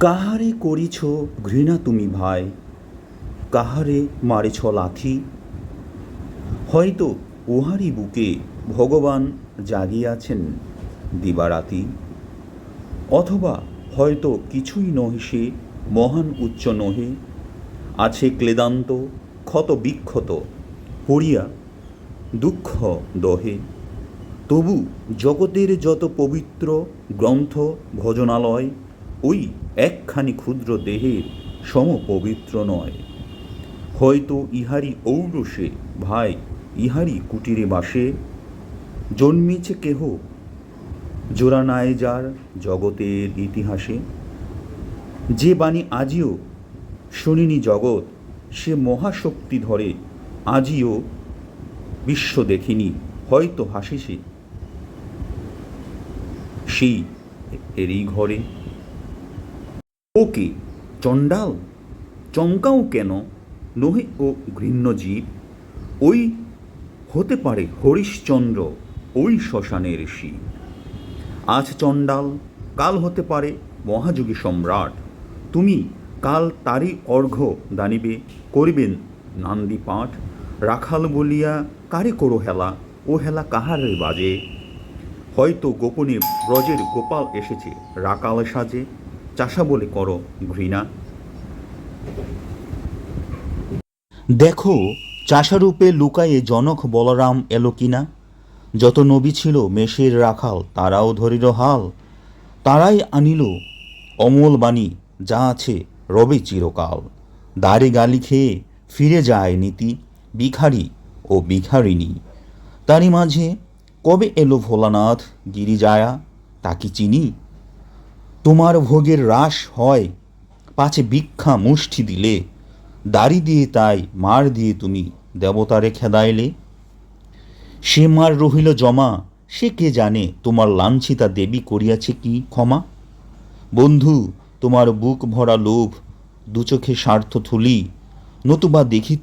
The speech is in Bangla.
কাহারে করিছ ঘৃণা তুমি ভাই, কাহারে মারেছ লাথি? হয়তো উহারই বুকে ভগবান জাগিয়াছেন দিবারাতি। অথবা হয়তো কিছুই নহে সে মহান উচ্চ নহে, আছে ক্লেদান্ত ক্ষত বিক্ষত পড়িয়া দুঃখ দহে। তবু জগতের যত পবিত্র গ্রন্থ ভজনালয় ওই একখানি ক্ষুদ্র দেহের সম পবিত্র নয়। হয়তো ইহারি ঔরসে ভাই, ইহারি কুটিরে বাসে জন্মিছে কেহ জোড়া নাই যার জগতের ইতিহাসে। যে বাণী আজিও শুনিনি জগৎ, সে মহাশক্তি ধরে আজিও বিশ্ব দেখিনি, হয়তো হাসিছে সেই এরই ঘরে। ওকে চণ্ডাল, চমকাও কেন? নহে ও ঘৃণ্য জীব, ওই হতে পারে হরিশ্চন্দ্র, ওই শ্মশানের শিব। আজ চণ্ডাল, কাল হতে পারে মহাযোগী সম্রাট। তুমি কাল তারই অর্ঘ্য দানিবে, করিবেন নান্দি পাঠ। রাখাল বলিয়া কারে করো হেলা, ও হেলা কাহারে বাজে? হয়তো গোপনে ব্রজের গোপাল এসেছে রাকাল সাজে, চাষা বলে করো ঘৃণা। দেখো চাষারূপে লুকায়ে জনক বলরাম এলো কিনা। যত নবী ছিল মেষের রাখাল, তারাও ধরিল হাল। তারাই আনিল অমল বাণী, যা আছে রবে চিরকাল। দাড়ি গালি খেয়ে ফিরে যায় নীতি, ভিখারি ও ভিখারিণী। তারই মাঝে কবে এলো ভোলানাথ গিরিজায়া, তা কি চিনি? তোমার ভোগের রাস হয় পাছে ভিক্ষা মুষ্টি দিলে, দাড়ি দিয়ে তাই মার দিয়ে তুমি দেবতারে খেদাইলে। সে মার রহিল জমা, সে কে জানে তোমার লাঞ্ছিতা দেবী করিয়াছে কি ক্ষমা। বন্ধু তোমার বুক ভরা লোভ, দুচোখে স্বার্থ থুলি, নতুবা দেখি